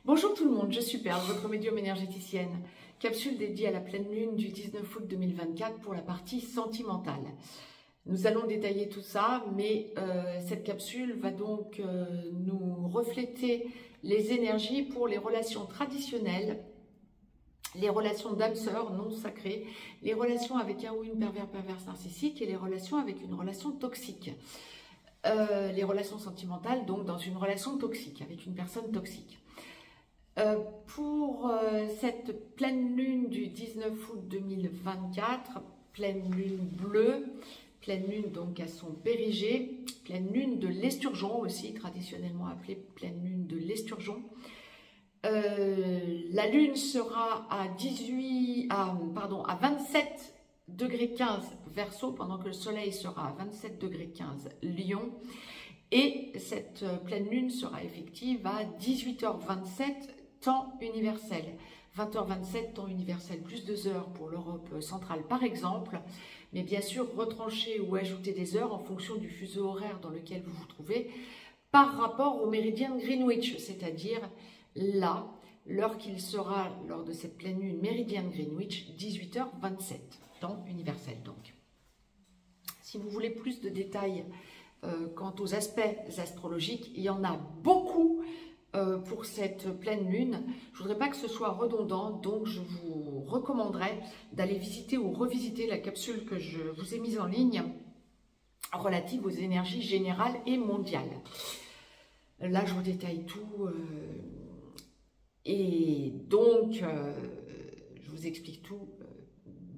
Bonjour tout le monde, je suis Perle, votre médium énergéticienne. Capsule dédiée à la pleine lune du 19 août 2024 pour la partie sentimentale. Nous allons détailler tout ça, mais cette capsule va donc nous refléter les énergies pour les relations traditionnelles, les relations d'âme-sœur non sacrées, les relations avec un ou une perverse narcissique et les relations avec une relation toxique. Les relations sentimentales, donc dans une relation toxique, avec une personne toxique. Pour cette pleine lune du 19 août 2024, pleine lune bleue, pleine lune donc à son périgée, pleine lune de l'esturgeon aussi, traditionnellement appelée pleine lune de l'esturgeon. La lune sera à 27 degrés 15 Verseau, pendant que le soleil sera à 27 degrés 15 Lion. Et cette pleine lune sera effective à 18h27 temps universel. 20h27 temps universel, plus 2 heures pour l'Europe centrale par exemple. Mais bien sûr, retrancher ou ajouter des heures en fonction du fuseau horaire dans lequel vous vous trouvez par rapport au méridien de Greenwich, c'est-à-dire là, l'heure qu'il sera lors de cette pleine lune méridien de Greenwich, 18h27, temps universel donc. Si vous voulez plus de détails quant aux aspects astrologiques, il y en a beaucoup pour cette pleine lune. Je ne voudrais pas que ce soit redondant, donc je vous recommanderais d'aller visiter ou revisiter la capsule que je vous ai mise en ligne relative aux énergies générales et mondiales. Là, je vous détaille tout et donc je vous explique tout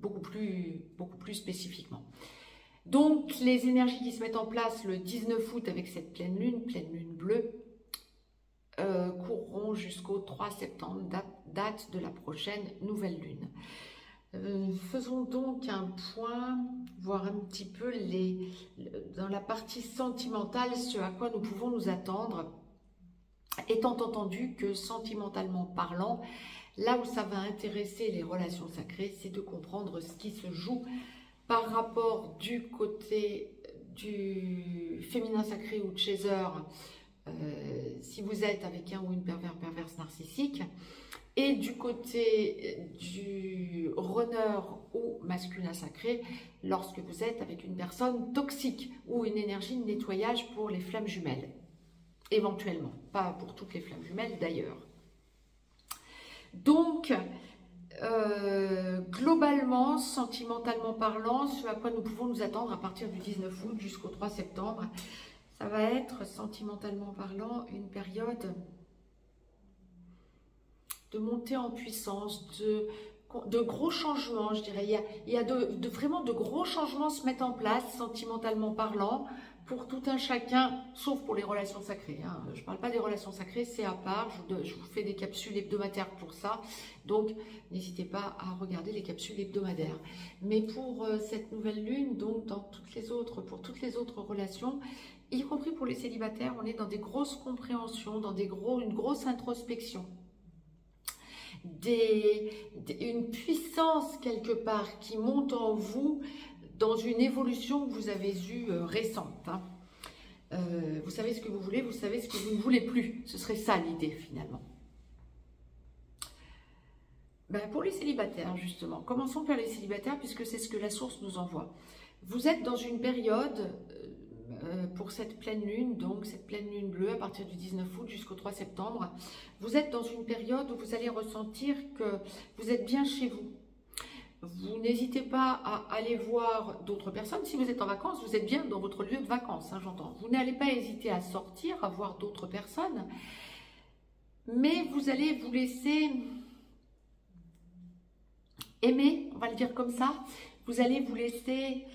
beaucoup plus spécifiquement. Donc, les énergies qui se mettent en place le 19 août avec cette pleine lune bleue, courront jusqu'au 3 septembre, date de la prochaine nouvelle lune. Faisons donc un point, voir un petit peu dans la partie sentimentale, ce à quoi nous pouvons nous attendre, étant entendu que sentimentalement parlant, là où ça va intéresser les relations sacrées, c'est de comprendre ce qui se joue par rapport du côté du féminin sacré ou de chaser, si vous êtes avec un ou une perverse narcissique, et du côté du runner ou masculin sacré, lorsque vous êtes avec une personne toxique ou une énergie de nettoyage pour les flammes jumelles, éventuellement, pas pour toutes les flammes jumelles d'ailleurs. Donc, globalement, sentimentalement parlant, ce à quoi nous pouvons nous attendre à partir du 19 août jusqu'au 3 septembre, ça va être, sentimentalement parlant, une période de montée en puissance, de gros changements, je dirais. Il y a vraiment de gros changements se mettent en place, sentimentalement parlant, pour tout un chacun, sauf pour les relations sacrées. Hein. Je ne parle pas des relations sacrées, c'est à part. Je vous fais des capsules hebdomadaires pour ça. Donc, n'hésitez pas à regarder les capsules hebdomadaires. Mais pour cette nouvelle lune, donc pour toutes les autres relations, y compris pour les célibataires, on est dans des grosses compréhensions, dans une grosse introspection. Une puissance quelque part qui monte en vous dans une évolution que vous avez eue récente. Hein. Vous savez ce que vous voulez, vous savez ce que vous ne voulez plus. Ce serait ça l'idée finalement. Pour les célibataires justement, commençons par les célibataires puisque c'est ce que la source nous envoie. Vous êtes dans une période pour cette pleine lune, donc cette pleine lune bleue à partir du 19 août jusqu'au 3 septembre, vous êtes dans une période où vous allez ressentir que vous êtes bien chez vous. Vous n'hésitez pas à aller voir d'autres personnes. Si vous êtes en vacances, vous êtes bien dans votre lieu de vacances, hein, j'entends. Vous n'allez pas hésiter à sortir, à voir d'autres personnes, mais vous allez vous laisser aimer, on va le dire comme ça. Vous allez vous laisser...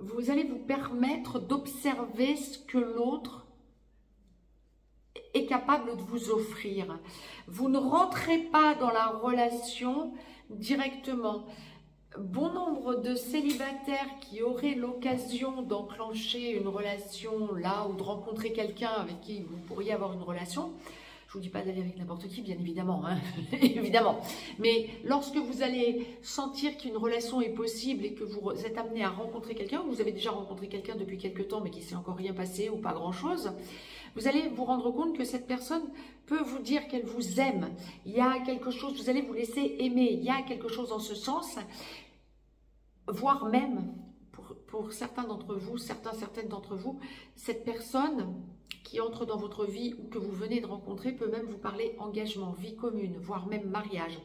vous allez vous permettre d'observer ce que l'autre est capable de vous offrir. Vous ne rentrez pas dans la relation directement. Bon nombre de célibataires qui auraient l'occasion d'enclencher une relation là ou de rencontrer quelqu'un avec qui vous pourriez avoir une relation, je vous dis pas d'aller avec n'importe qui, bien évidemment, hein, évidemment. Mais lorsque vous allez sentir qu'une relation est possible et que vous êtes amené à rencontrer quelqu'un, ou vous avez déjà rencontré quelqu'un depuis quelque temps mais qui ne s'est encore rien passé ou pas grand-chose, vous allez vous rendre compte que cette personne peut vous dire qu'elle vous aime. Il y a quelque chose, vous allez vous laisser aimer. Il y a quelque chose en ce sens, voire même, pour certains d'entre vous, certaines d'entre vous, cette personne qui entre dans votre vie ou que vous venez de rencontrer peut même vous parler engagement, vie commune, voire même mariage.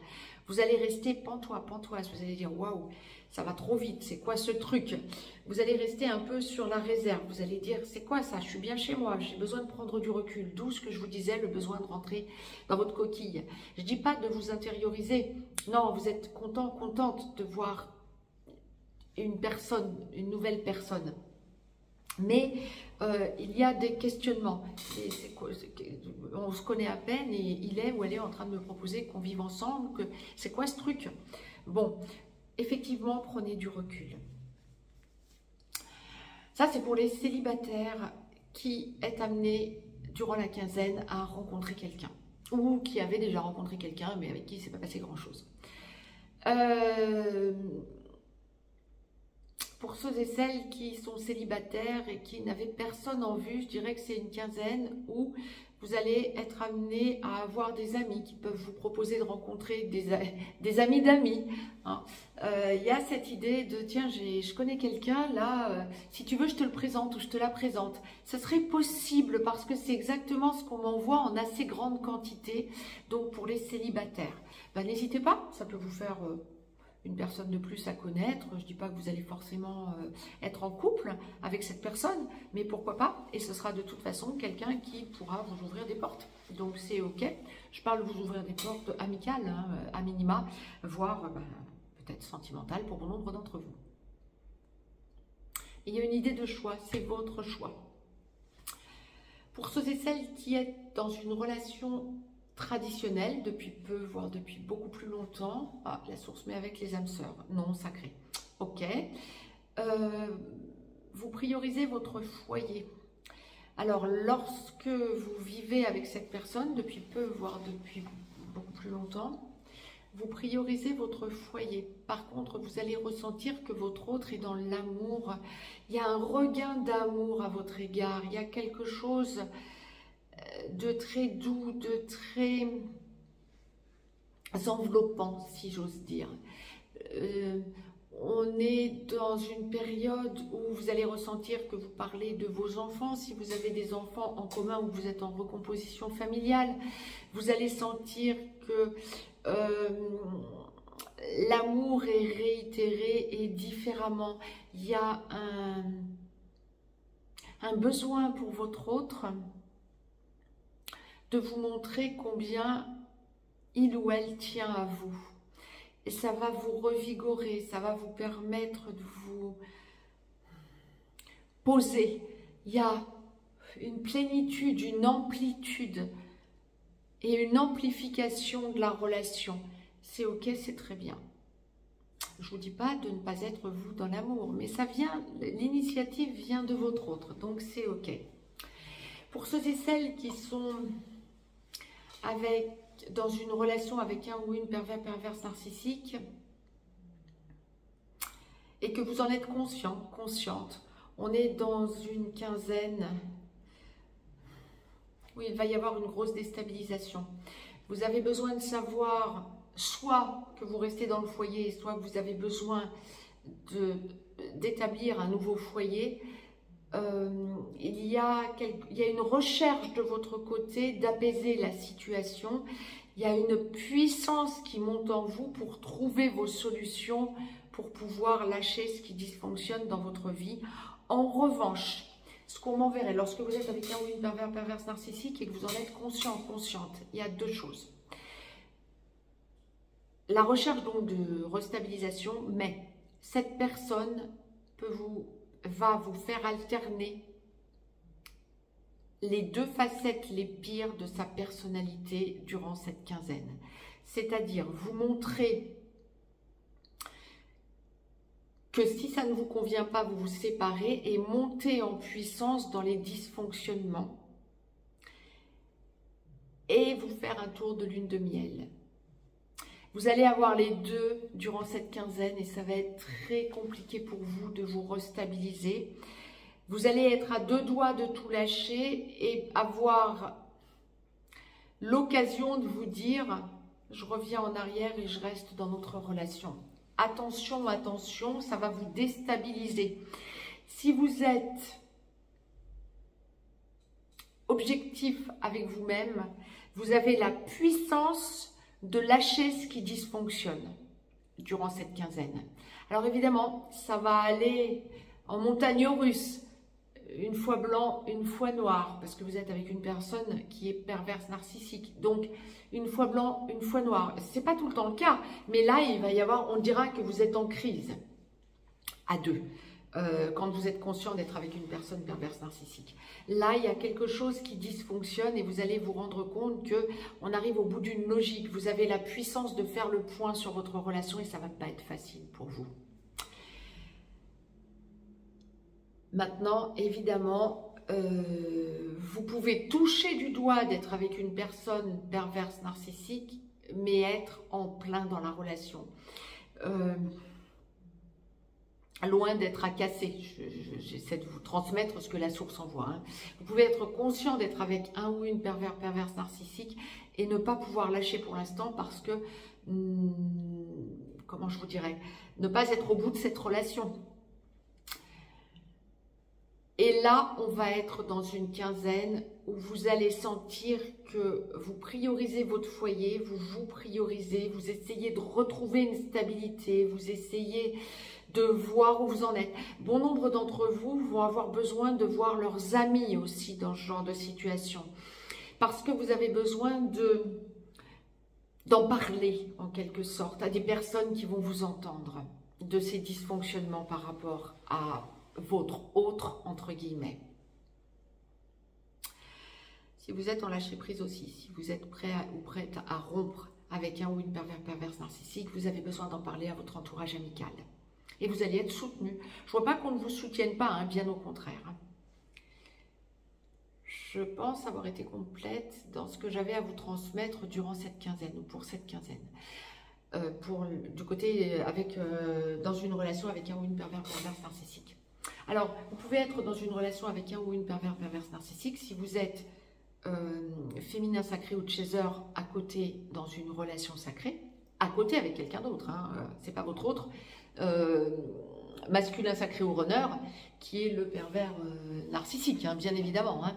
Vous allez rester pantoise, vous allez dire waouh, ça va trop vite, c'est quoi ce truc? Vous allez rester un peu sur la réserve, vous allez dire c'est quoi ça, je suis bien chez moi, j'ai besoin de prendre du recul, d'où ce que je vous disais, le besoin de rentrer dans votre coquille. Je ne dis pas de vous intérioriser, non, vous êtes contente de voir une personne, une nouvelle personne. Mais il y a des questionnements. On se connaît à peine et il est ou elle est en train de me proposer qu'on vive ensemble. C'est quoi ce truc? Bon, effectivement, prenez du recul. Ça, c'est pour les célibataires qui est amenés durant la quinzaine à rencontrer quelqu'un. Ou qui avaient déjà rencontré quelqu'un, mais avec qui il ne s'est pas passé grand-chose. Pour ceux et celles qui sont célibataires et qui n'avaient personne en vue, je dirais que c'est une quinzaine où vous allez être amené à avoir des amis qui peuvent vous proposer de rencontrer des amis d'amis. Hein. Y a cette idée de tiens, je connais quelqu'un là, si tu veux je te le présente ou je te la présente. Ce serait possible parce que c'est exactement ce qu'on m'envoie en assez grande quantité. Donc pour les célibataires, ben, n'hésitez pas, ça peut vous faire une personne de plus à connaître. Je ne dis pas que vous allez forcément être en couple avec cette personne, mais pourquoi pas? Et ce sera de toute façon quelqu'un qui pourra vous ouvrir des portes. Donc c'est ok. Je parle de vous ouvrir des portes amicales, hein, à minima, voire peut-être sentimentales pour bon nombre d'entre vous. Il y a une idée de choix, c'est votre choix. Pour ceux et celles qui êtes dans une relation traditionnelle depuis peu, voire depuis beaucoup plus longtemps. Ah, la source, mais avec les âmes sœurs. Non, sacré. Ok. Vous priorisez votre foyer. Alors, lorsque vous vivez avec cette personne depuis peu, voire depuis beaucoup plus longtemps, vous priorisez votre foyer. Par contre, vous allez ressentir que votre autre est dans l'amour. Il y a un regain d'amour à votre égard. Il y a quelque chose de très doux, de très enveloppant, si j'ose dire. On est dans une période où vous allez ressentir que vous parlez de vos enfants. Si vous avez des enfants en commun ou que vous êtes en recomposition familiale, vous allez sentir que l'amour est réitéré et différemment. Il y a un besoin pour votre autre de vous montrer combien il ou elle tient à vous. Et ça va vous revigorer, ça va vous permettre de vous poser. Il y a une plénitude, une amplitude et une amplification de la relation. C'est ok, c'est très bien. Je ne vous dis pas de ne pas être vous dans l'amour, mais ça vient, l'initiative vient de votre autre, donc c'est ok. Pour ceux et celles qui sont dans une relation avec un ou une perverse narcissique et que vous en êtes consciente, on est dans une quinzaine où il va y avoir une grosse déstabilisation. Vous avez besoin de savoir soit que vous restez dans le foyer, soit que vous avez besoin d'établir un nouveau foyer. Il y a une recherche de votre côté d'apaiser la situation. Il y a une puissance qui monte en vous pour trouver vos solutions, pour pouvoir lâcher ce qui dysfonctionne dans votre vie. En revanche, ce qu'on m'enverrait lorsque vous êtes avec un ou une perverse narcissique et que vous en êtes consciente, il y a deux choses. La recherche donc de restabilisation, mais cette personne va vous faire alterner les deux facettes les pires de sa personnalité durant cette quinzaine. C'est-à-dire vous montrer que si ça ne vous convient pas, vous vous séparez et montez en puissance dans les dysfonctionnements. Et vous faire un tour de lune de miel. Vous allez avoir les deux durant cette quinzaine et ça va être très compliqué pour vous de vous restabiliser. Vous allez être à deux doigts de tout lâcher et avoir l'occasion de vous dire « je reviens en arrière et je reste dans notre relation ». Attention, attention, ça va vous déstabiliser. Si vous êtes objectif avec vous-même, vous avez la puissance de lâcher ce qui dysfonctionne durant cette quinzaine. Alors évidemment, ça va aller en montagne russe, une fois blanc, une fois noir, parce que vous êtes avec une personne qui est perverse narcissique. Donc, une fois blanc, une fois noir. Ce n'est pas tout le temps le cas, mais là, il va y avoir, on dira que vous êtes en crise à deux. Quand vous êtes conscient d'être avec une personne perverse narcissique. Là, il y a quelque chose qui dysfonctionne et vous allez vous rendre compte qu'on arrive au bout d'une logique. Vous avez la puissance de faire le point sur votre relation et ça ne va pas être facile pour vous. Maintenant, évidemment, vous pouvez toucher du doigt d'être avec une personne perverse narcissique, mais être en plein dans la relation. Loin d'être à casser, j'essaie de vous transmettre ce que la source envoie. Hein. Vous pouvez être conscient d'être avec un ou une perverse narcissique et ne pas pouvoir lâcher pour l'instant parce que, comment je vous dirais, ne pas être au bout de cette relation. Et là, on va être dans une quinzaine où vous allez sentir que vous priorisez votre foyer, vous priorisez, vous essayez de retrouver une stabilité, vous essayez de voir où vous en êtes. Bon nombre d'entre vous vont avoir besoin de voir leurs amis aussi dans ce genre de situation. Parce que vous avez besoin d'en parler en quelque sorte à des personnes qui vont vous entendre de ces dysfonctionnements par rapport à votre autre, entre guillemets. Si vous êtes en lâcher prise aussi, si vous êtes prêt ou prête à rompre avec un ou une perverse narcissique, vous avez besoin d'en parler à votre entourage amical. Et vous allez être soutenu. Je ne vois pas qu'on ne vous soutienne pas, hein, bien au contraire. Hein. Je pense avoir été complète dans ce que j'avais à vous transmettre durant cette quinzaine ou pour cette quinzaine. Du côté dans une relation avec un ou une perverse narcissique. Alors, vous pouvez être dans une relation avec un ou une perverse narcissique si vous êtes féminin sacré ou chaser à côté dans une relation sacrée, à côté avec quelqu'un d'autre, hein, c'est pas votre autre, masculin sacré ou runner, qui est le pervers narcissique, hein, bien évidemment, hein,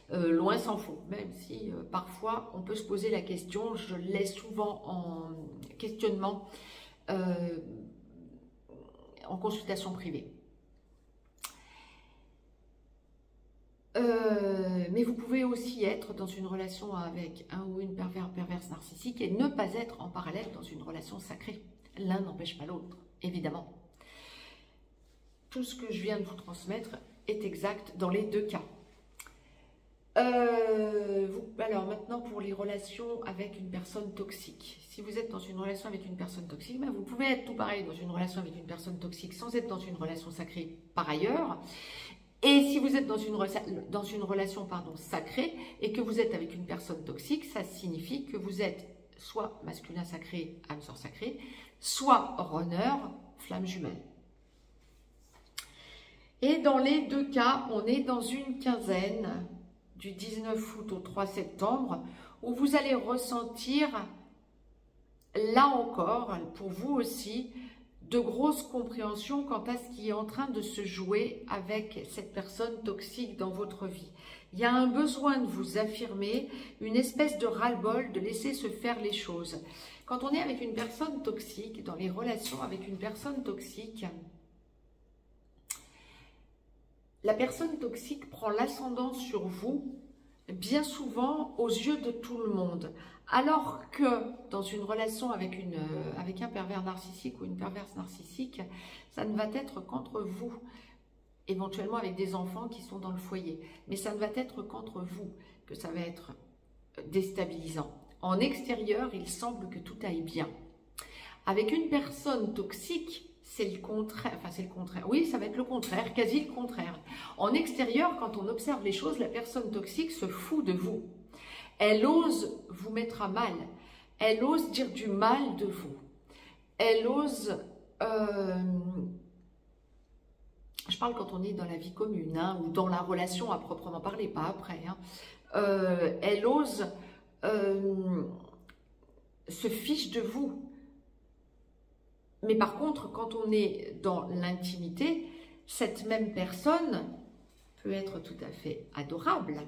loin s'en faut, même si parfois on peut se poser la question, je le laisse souvent en questionnement en consultation privée. Mais vous pouvez aussi être dans une relation avec un ou une perverse narcissique et ne pas être en parallèle dans une relation sacrée. L'un n'empêche pas l'autre, évidemment. Tout ce que je viens de vous transmettre est exact dans les deux cas. Alors maintenant pour les relations avec une personne toxique. Si vous êtes dans une relation avec une personne toxique, ben vous pouvez être tout pareil dans une relation avec une personne toxique sans être dans une relation sacrée par ailleurs. Et si vous êtes dans une relation sacrée et que vous êtes avec une personne toxique, ça signifie que vous êtes soit masculin sacré, âme sœur sacrée, soit runner, flamme jumelle. Et dans les deux cas, on est dans une quinzaine du 19 août au 3 septembre où vous allez ressentir, là encore, pour vous aussi, de grosses compréhensions quant à ce qui est en train de se jouer avec cette personne toxique dans votre vie. Il y a un besoin de vous affirmer, une espèce de ras-le-bol, de laisser se faire les choses. Quand on est avec une personne toxique, dans les relations avec une personne toxique, la personne toxique prend l'ascendant sur vous, bien souvent aux yeux de tout le monde. Alors que dans une relation avec un pervers narcissique ou une perverse narcissique, ça ne va être qu'entre vous, éventuellement avec des enfants qui sont dans le foyer. Mais ça ne va être qu'entre vous que ça va être déstabilisant. En extérieur, il semble que tout aille bien. Avec une personne toxique, c'est le contraire, enfin c'est le contraire, oui ça va être le contraire, quasi le contraire. En extérieur, quand on observe les choses, la personne toxique se fout de vous. Elle ose vous mettre à mal. Elle ose dire du mal de vous. Elle ose... je parle quand on est dans la vie commune, hein, ou dans la relation à proprement parler, pas après. Hein. Elle ose se fiche de vous. Mais par contre, quand on est dans l'intimité, cette même personne peut être tout à fait adorable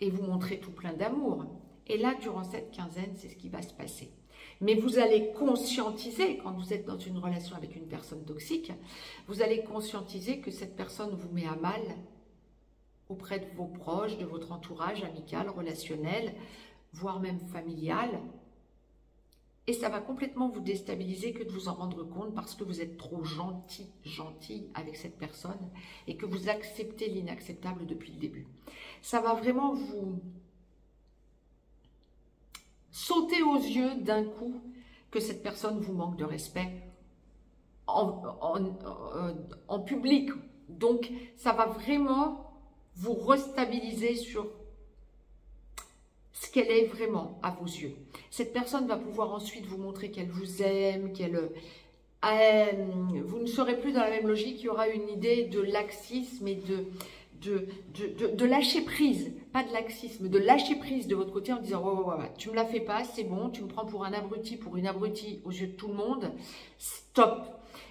et vous montrer tout plein d'amour. Et là, durant cette quinzaine, c'est ce qui va se passer. Mais vous allez conscientiser, quand vous êtes dans une relation avec une personne toxique, vous allez conscientiser que cette personne vous met à mal auprès de vos proches, de votre entourage amical, relationnel, voire même familial. Et ça va complètement vous déstabiliser que de vous en rendre compte parce que vous êtes trop gentil avec cette personne et que vous acceptez l'inacceptable depuis le début. Ça va vraiment vous sauter aux yeux d'un coup que cette personne vous manque de respect en public. Donc, ça va vraiment vous restabiliser sur ce qu'elle est vraiment à vos yeux. Cette personne va pouvoir ensuite vous montrer qu'elle vous aime, vous ne serez plus dans la même logique, il y aura une idée de laxisme et de lâcher prise, pas de laxisme, de lâcher prise de votre côté en disant ouais, tu me la fais pas, c'est bon, tu me prends pour un abruti, pour une abrutie aux yeux de tout le monde, stop.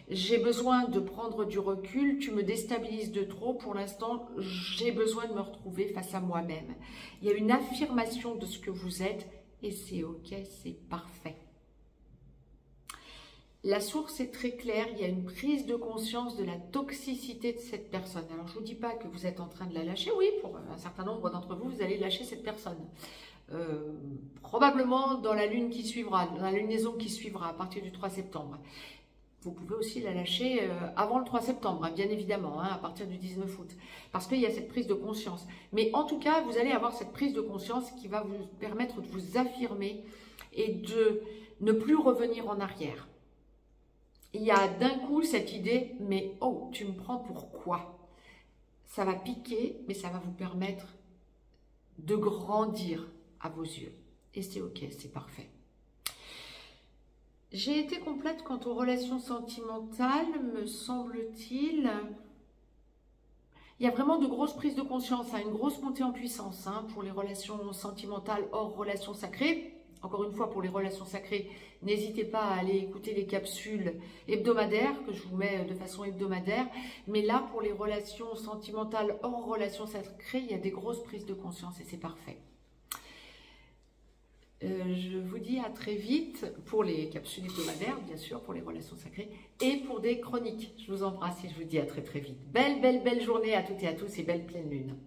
J'ai besoin de prendre du recul, tu me déstabilises de trop, pour l'instant, j'ai besoin de me retrouver face à moi-même. Il y a une affirmation de ce que vous êtes et c'est ok, c'est parfait. La source est très claire, il y a une prise de conscience de la toxicité de cette personne. Alors, je ne vous dis pas que vous êtes en train de la lâcher, oui, pour un certain nombre d'entre vous, vous allez lâcher cette personne. Probablement dans la lune qui suivra, dans la lunaison qui suivra à partir du 3 septembre. Vous pouvez aussi la lâcher avant le 3 septembre, hein, bien évidemment, hein, à partir du 19 août. Parce qu'il y a cette prise de conscience. Mais en tout cas, vous allez avoir cette prise de conscience qui va vous permettre de vous affirmer et de ne plus revenir en arrière. Il y a d'un coup cette idée, mais oh, tu me prends pour quoi? Ça va piquer, mais ça va vous permettre de grandir à vos yeux. Et c'est ok, c'est parfait. J'ai été complète quant aux relations sentimentales, me semble-t-il. Il y a vraiment de grosses prises de conscience, hein, une grosse montée en puissance hein, pour les relations sentimentales hors relations sacrées. Encore une fois, pour les relations sacrées, n'hésitez pas à aller écouter les capsules hebdomadaires que je vous mets de façon hebdomadaire. Mais là, pour les relations sentimentales hors relations sacrées, il y a des grosses prises de conscience et c'est parfait. Je vous dis à très vite pour les capsules hebdomadaires, bien sûr, pour les relations sacrées et pour des chroniques. Je vous embrasse et je vous dis à très très vite. Belle journée à toutes et à tous et belle pleine lune.